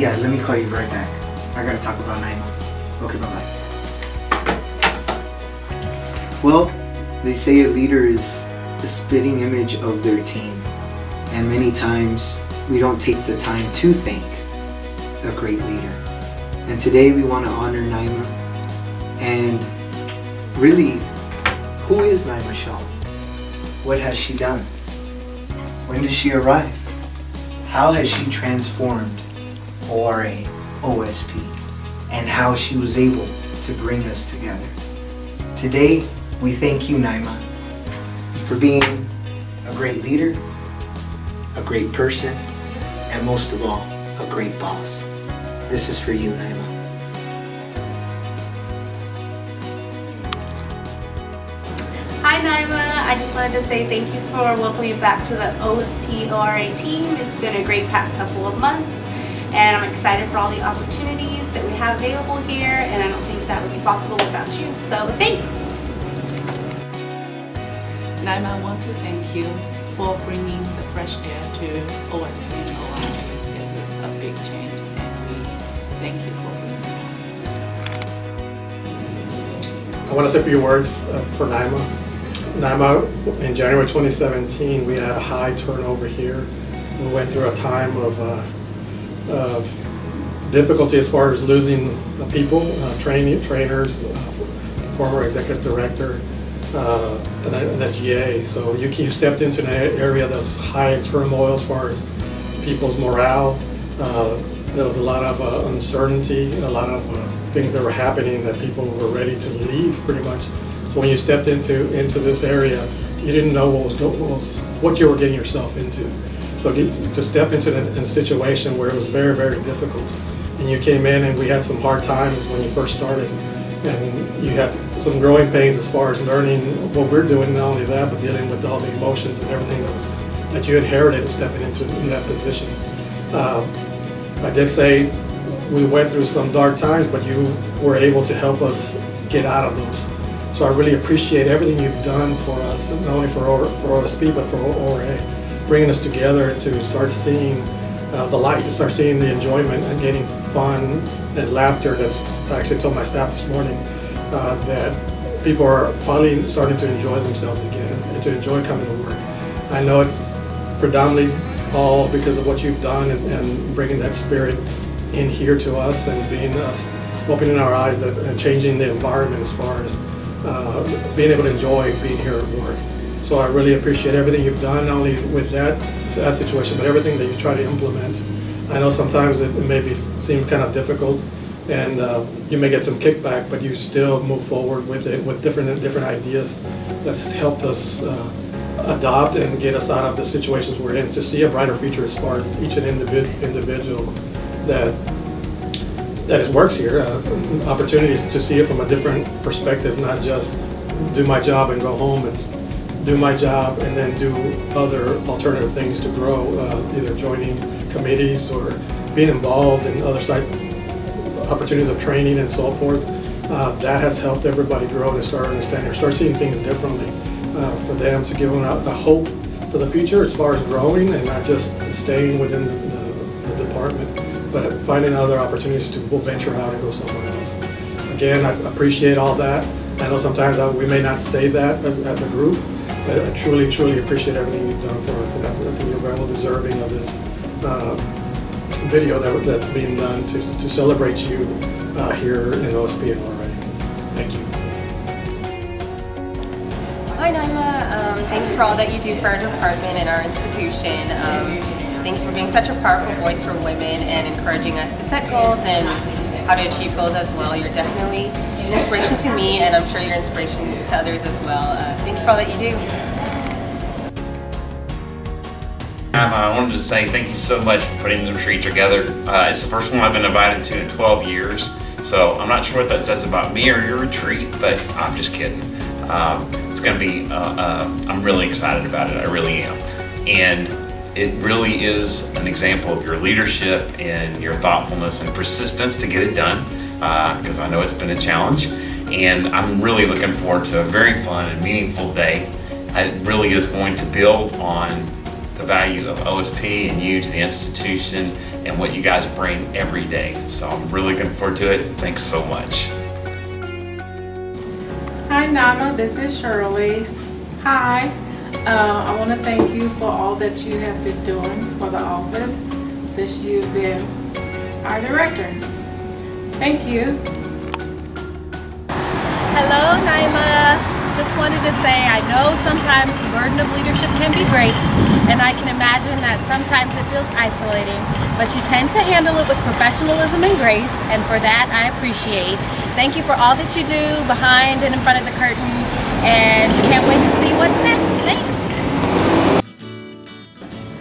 Yeah, let me call you right back. I gotta talk about Nyma. Okay, bye-bye. Well, they say a leader is the spitting image of their team. And many times we don't take the time to thank a great leader. And today we want to honor Nyma. And really, who is Nyma Shah? What has she done? When did she arrive? How has she transformed ORA, OSP, and how she was able to bring us together? Today, we thank you, Nyma, for being a great leader, a great person, and most of all, a great boss. This is for you, Nyma. Hi Nyma, I just wanted to say thank you for welcoming me back to the OSP ORA team. It's been a great past couple of months, and I'm excited for all the opportunities that we have available here, and I don't think that would be possible without you, so thanks! Nyma, I want to thank you for bringing the fresh air to OSP and ORA. It's a big change, and we thank you for bringing it. I want to say a few words for Nyma. Nyma, in January 2017, we had a high turnover here. We went through a time of difficulty as far as losing people, trainers, former executive director, and a GA. So you stepped into an area that's high in turmoil as far as people's morale. There was a lot of uncertainty, a lot of things that were happening that people were ready to leave pretty much. So when you stepped into this area, you didn't know what you were getting yourself into. So to step into a situation where it was very, very difficult, and you came in and we had some hard times when you first started, and you had some growing pains as far as learning what we're doing, not only that, but dealing with all the emotions and everything that you inherited stepping into that position. I did say we went through some dark times, but you were able to help us get out of those. So I really appreciate everything you've done for us, not only for OSP, but for ORA, bringing us together to start seeing the light, to start seeing the enjoyment and getting fun and laughter. I actually told my staff this morning that people are finally starting to enjoy themselves again and to enjoy coming to work. I know it's predominantly all because of what you've done and bringing that spirit in here to us and being us, opening our eyes and changing the environment as far as being able to enjoy being here at work. So I really appreciate everything you've done, not only with that situation, but everything that you try to implement. I know sometimes it may seem kind of difficult, and you may get some kickback, but you still move forward with it with different ideas that's helped us adopt and get us out of the situations we're in, to see a brighter future as far as each individual that works here, opportunities to see it from a different perspective, not just do my job and go home. It's do my job and then do other alternative things to grow, either joining committees or being involved in other side opportunities of training and so forth. That has helped everybody grow and start understanding, or start seeing things differently, for them, to give them a hope for the future as far as growing and not just staying within the department, but finding other opportunities to venture out and go somewhere else. Again, I appreciate all that. I know sometimes we may not say that as a group, but I truly, truly appreciate everything you've done for us, and I think you're very well deserving of this video that's being done to celebrate you here in OSP and ORA. Thank you. Hi Nyma, thank you for all that you do for our department and our institution. Thank you for being such a powerful voice for women and encouraging us to set goals and how to achieve goals as well. You're definitely an inspiration to me, and I'm sure you're an inspiration to others as well. Thank you for all that you do. I wanted to say thank you so much for putting the retreat together. It's the first one I've been invited to in 12 years, so I'm not sure what that says about me or your retreat, but I'm just kidding. It's going to be, I'm really excited about it, I really am. And it really is an example of your leadership and your thoughtfulness and persistence to get it done, because I know it's been a challenge. And I'm really looking forward to a very fun and meaningful day. It really is going to build on the value of OSP and you to the institution and what you guys bring every day. So I'm really looking forward to it. Thanks so much. Hi Nyma, this is Shirley. Hi, I want to thank you for all that you have been doing for the office since you've been our director. Thank you. Hello Nyma. Just wanted to say I know sometimes the burden of leadership can be great, and I can imagine that sometimes it feels isolating, but you tend to handle it with professionalism and grace, and for that I appreciate. Thank you for all that you do behind and in front of the curtain, and can't wait to see what's next. Thanks.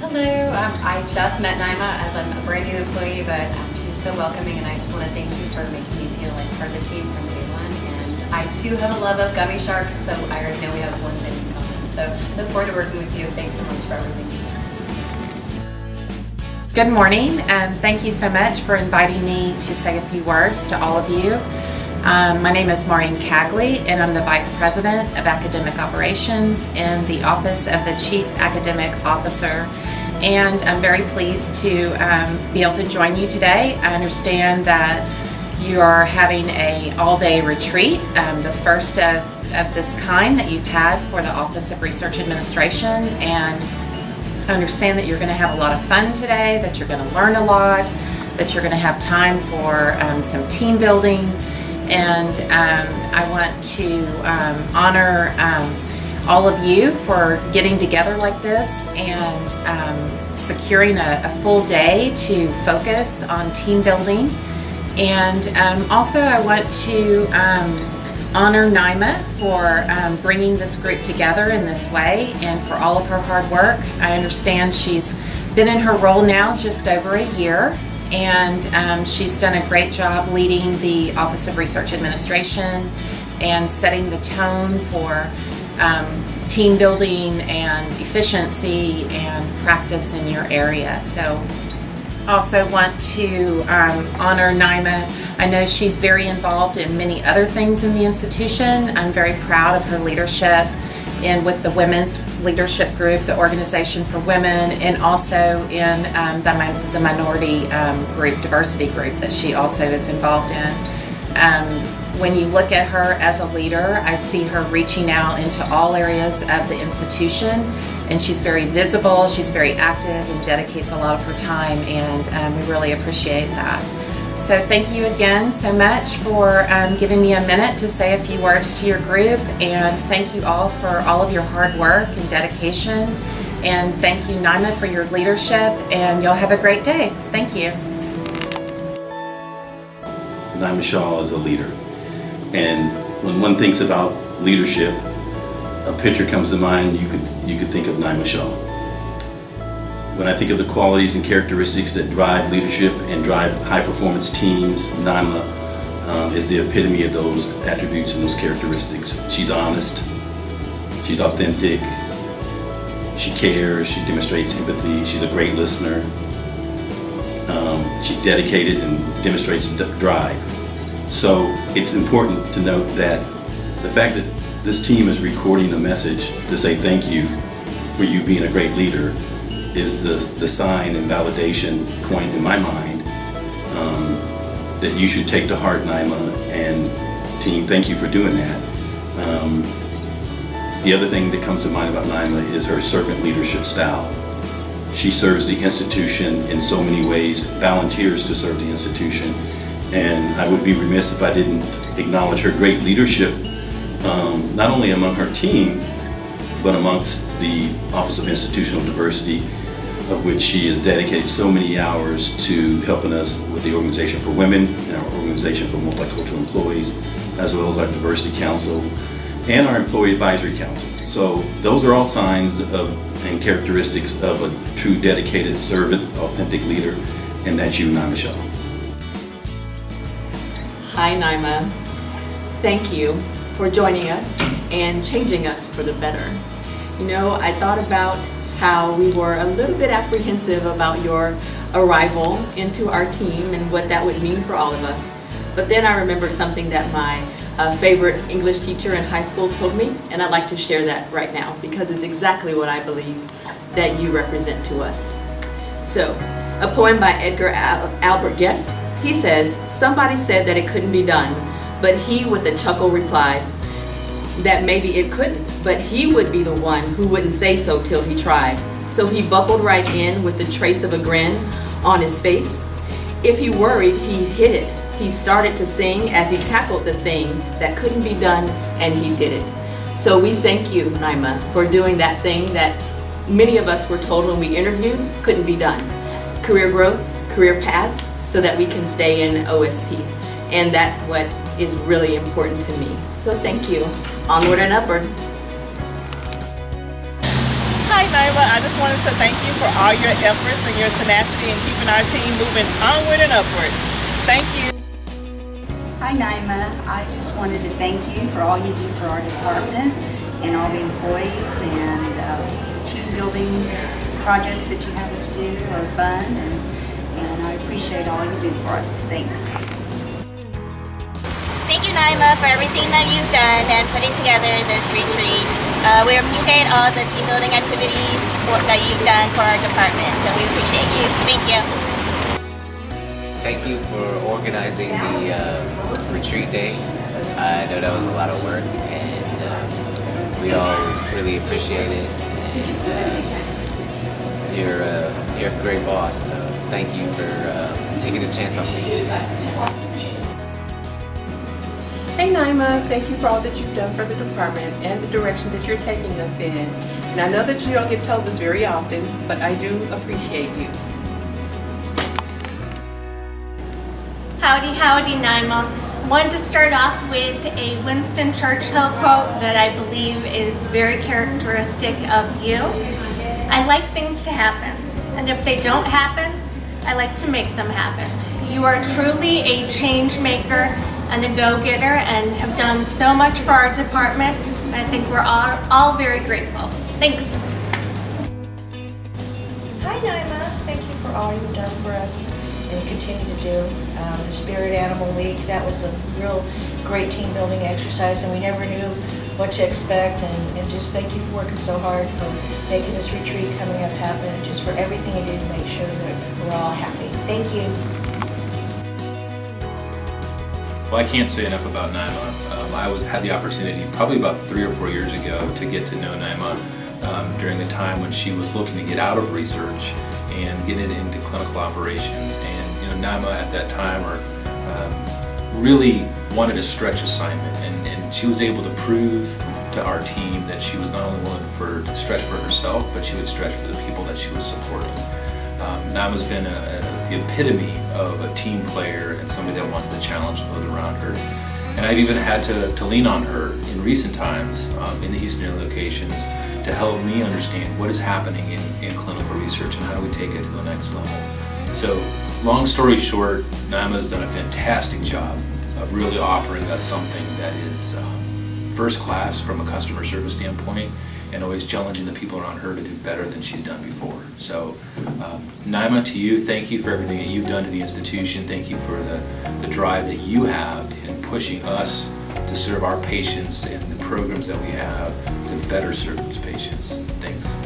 Hello, I just met Nyma as I'm a brand new employee, but she's so welcoming, and I just want to thank you for making me feel like part of the team from day one. And I too have a love of gummy sharks, so I already know we have one thing in common. So look forward to working with you. Thanks so much for everything. Good morning, and thank you so much for inviting me to say a few words to all of you. My name is Maureen Cagley, and I'm the Vice President of Academic Operations in the Office of the Chief Academic Officer. And I'm very pleased to be able to join you today. I understand that you are having an all-day retreat, the first of this kind that you've had for the Office of Research Administration, and I understand that you're going to have a lot of fun today, that you're going to learn a lot, that you're going to have time for some team building, and I want to honor all of you for getting together like this and securing a full day to focus on team building. And also I want to honor Nyma for bringing this group together in this way and for all of her hard work. I understand she's been in her role now just over a year, and she's done a great job leading the Office of Research Administration and setting the tone for team building and efficiency and practice in your area. So also want to honor Nyma. I know she's very involved in many other things in the institution. I'm very proud of her leadership and with the Women's Leadership Group, the Organization for Women, and also in the minority group, diversity group that she also is involved in. When you look at her as a leader, I see her reaching out into all areas of the institution, and she's very visible, she's very active, and dedicates a lot of her time, and we really appreciate that. So thank you again so much for giving me a minute to say a few words to your group, and thank you all for all of your hard work and dedication, and thank you Nyma for your leadership, and you'll have a great day. Thank you. Nyma Shah is a leader. And when one thinks about leadership, a picture comes to mind. You could think of Nyma Shah. When I think of the qualities and characteristics that drive leadership and drive high-performance teams, Nyma is the epitome of those attributes and those characteristics. She's honest. She's authentic. She cares. She demonstrates empathy. She's a great listener. She's dedicated and demonstrates drive. So it's important to note that the fact that this team is recording a message to say thank you for you being a great leader is the sign and validation point in my mind that you should take to heart, Nyma and team. Thank you for doing that. The other thing that comes to mind about Nyma is her servant leadership style. She serves the institution in so many ways, volunteers to serve the institution, and I would be remiss if I didn't acknowledge her great leadership, not only among her team, but amongst the Office of Institutional Diversity, of which she has dedicated so many hours to helping us with the Organization for Women and our Organization for Multicultural Employees, as well as our Diversity Council and our Employee Advisory Council. So those are all signs of and characteristics of a true dedicated servant, authentic leader, and that's you, Nyma Shah. Hi Nyma, thank you for joining us and changing us for the better. You know, I thought about how we were a little bit apprehensive about your arrival into our team and what that would mean for all of us. But then I remembered something that my favorite English teacher in high school told me, and I'd like to share that right now because it's exactly what I believe that you represent to us. So, A poem by Edgar Albert Guest. He says, "Somebody said that it couldn't be done, but he with a chuckle replied that maybe it couldn't, but he would be the one who wouldn't say so till he tried. So he buckled right in with the trace of a grin on his face. If he worried, he hid it. He started to sing as he tackled the thing that couldn't be done, and he did it." So we thank you, Nyma, for doing that thing that many of us were told when we interviewed couldn't be done. Career growth, career paths, so that we can stay in OSP. And that's what is really important to me. So thank you. Onward and upward. Hi Nyma, I just wanted to thank you for all your efforts and your tenacity in keeping our team moving onward and upward. Thank you. Hi Nyma, I just wanted to thank you for all you do for our department and all the employees, and the team building projects that you have us do are fun, and I appreciate all you do for us. Thanks. Thank you, Nyma, for everything that you've done and putting together this retreat. We appreciate all the team building activities that you've done for our department, so we appreciate you. Thank you. Thank you for organizing the retreat day. I know that was a lot of work, and we all really appreciate it. And you're a great boss, so thank you for taking a chance on me. Hey Nyma, thank you for all that you've done for the department and the direction that you're taking us in. And I know that you don't get told this very often, but I do appreciate you. Howdy, howdy, Nyma. I wanted to start off with a Winston Churchill quote that I believe is very characteristic of you. I like things to happen, and if they don't happen, I like to make them happen. You are truly a change maker and a go-getter, and have done so much for our department. I think we're all very grateful. Thanks. Hi Nyma, thank you for all you've done for us and continue to do. The Spirit Animal Week, that was a real great team building exercise, and we never knew what to expect, and just thank you for working so hard for making this retreat coming up happen, and just for everything you do to make sure that we're all happy. Thank you. Well, I can't say enough about Nyma. I had the opportunity probably about 3 or 4 years ago to get to know Nyma during the time when she was looking to get out of research and get it into clinical operations. And Nyma at that time really wanted a stretch assignment, and she was able to prove to our team that she was not only willing to stretch for herself, but she would stretch for the people that she was supporting. Nyma's been the epitome of a team player and somebody that wants to challenge those around her. And I've even had to lean on her in recent times in the Houston area locations to help me understand what is happening in clinical research and how do we take it to the next level. So long story short, Nyma's done a fantastic job of really offering us something that is first class from a customer service standpoint, and always challenging the people around her to do better than she's done before. So, Nyma, to you, thank you for everything that you've done to the institution. Thank you for the drive that you have in pushing us to serve our patients and the programs that we have to better serve those patients. Thanks.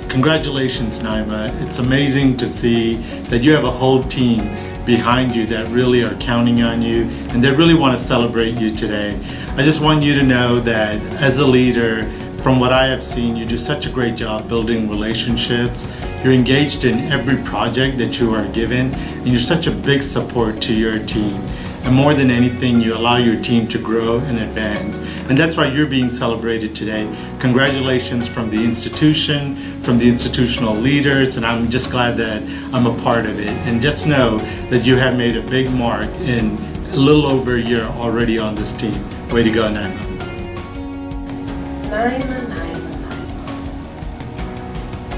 Congratulations, Nyma. It's amazing to see that you have a whole team behind you that really are counting on you and that really want to celebrate you today. I just want you to know that as a leader, from what I have seen, you do such a great job building relationships. You're engaged in every project that you are given, and you're such a big support to your team. And more than anything, you allow your team to grow and advance. And that's why you're being celebrated today. Congratulations from the institution, from the institutional leaders, and I'm just glad that I'm a part of it. And just know that you have made a big mark in a little over a year already on this team. Way to go, Nyma.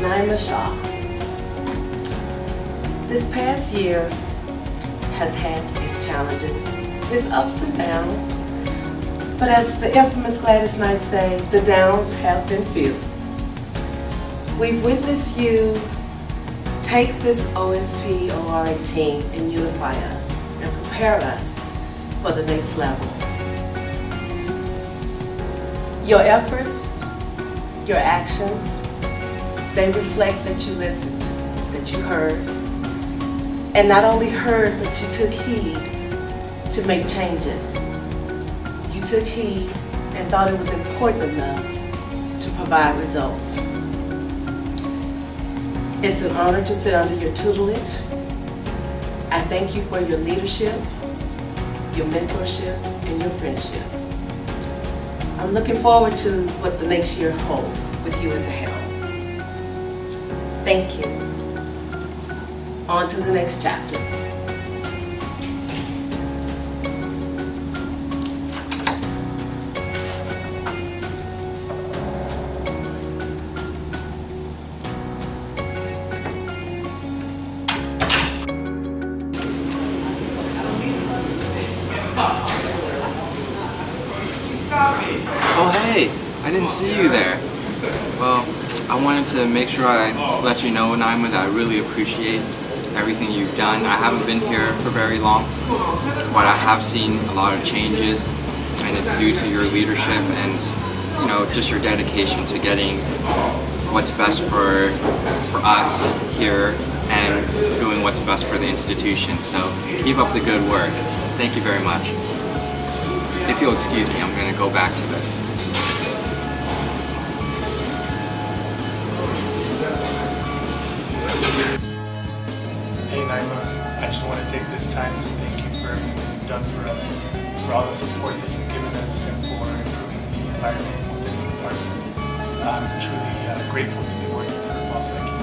Nyma Shah. This past year has had its challenges, its ups and downs, but as the infamous Gladys Knight say, the downs have been few. We've witnessed you take this OSP ORA team and unify us and prepare us for the next level. Your efforts, your actions, they reflect that you listened, that you heard, and not only heard, but you took heed to make changes. You took heed and thought it was important enough to provide results. It's an honor to sit under your tutelage. I thank you for your leadership, your mentorship, and your friendship. I'm looking forward to what the next year holds with you at the helm. Thank you. On to the next chapter. Oh hey, I didn't see you there. Well, I wanted to make sure I let you know, Nyma, that I really appreciate everything you've done. I haven't been here for very long, but I have seen a lot of changes, and it's due to your leadership and, you know, just your dedication to getting what's best for us here and doing what's best for the institution. So keep up the good work. Thank you very much. If you'll excuse me, I'm going to go back to this. Hey Nyma, I just want to take this time to thank you for everything you've done for us, for all the support that you've given us, and for improving the environment within the department. I'm truly grateful to be working for a boss like you.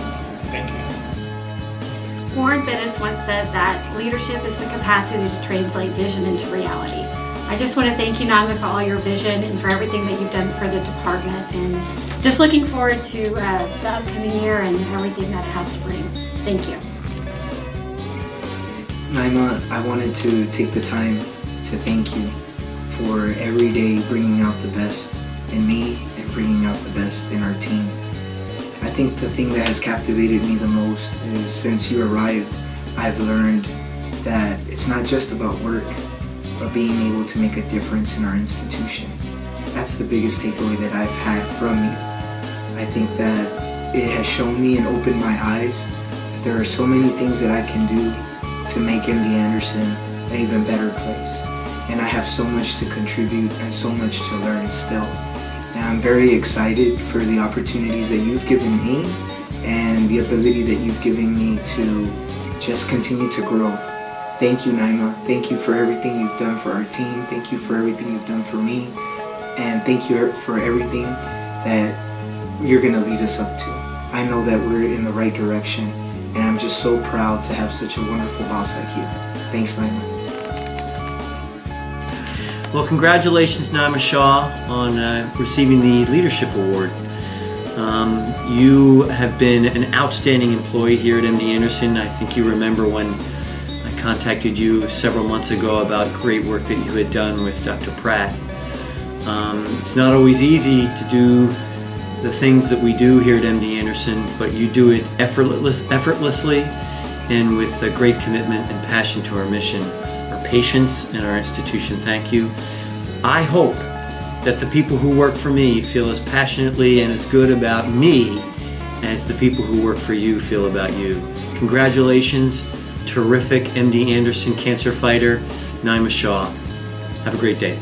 Thank you. Warren Bennis once said that leadership is the capacity to translate vision into reality. I just want to thank you, Nyma, for all your vision and for everything that you've done for the department, and just looking forward to the upcoming year and everything that it has to bring. Thank you. Nyma, I wanted to take the time to thank you for every day bringing out the best in me and bringing out the best in our team. I think the thing that has captivated me the most is since you arrived, I've learned that it's not just about work, but being able to make a difference in our institution. That's the biggest takeaway that I've had from you. I think that it has shown me and opened my eyes that there are so many things that I can do to make MD Anderson an even better place. And I have so much to contribute and so much to learn still. And I'm very excited for the opportunities that you've given me and the ability that you've given me to just continue to grow. Thank you, Nyma. Thank you for everything you've done for our team. Thank you for everything you've done for me. And thank you for everything that you're going to lead us up to. I know that we're in the right direction, and I'm just so proud to have such a wonderful boss like you. Thanks, Nyma. Well, congratulations, Nyma Shah, on receiving the Leadership Award. You have been an outstanding employee here at MD Anderson. I think you remember when I contacted you several months ago about great work that you had done with Dr. Pratt. It's not always easy to do the things that we do here at MD Anderson, but you do it effortlessly and with a great commitment and passion to our mission, our patients, and our institution. Thank you. I hope that the people who work for me feel as passionately and as good about me as the people who work for you feel about you. Congratulations, terrific MD Anderson cancer fighter, Nyma Shah. Have a great day.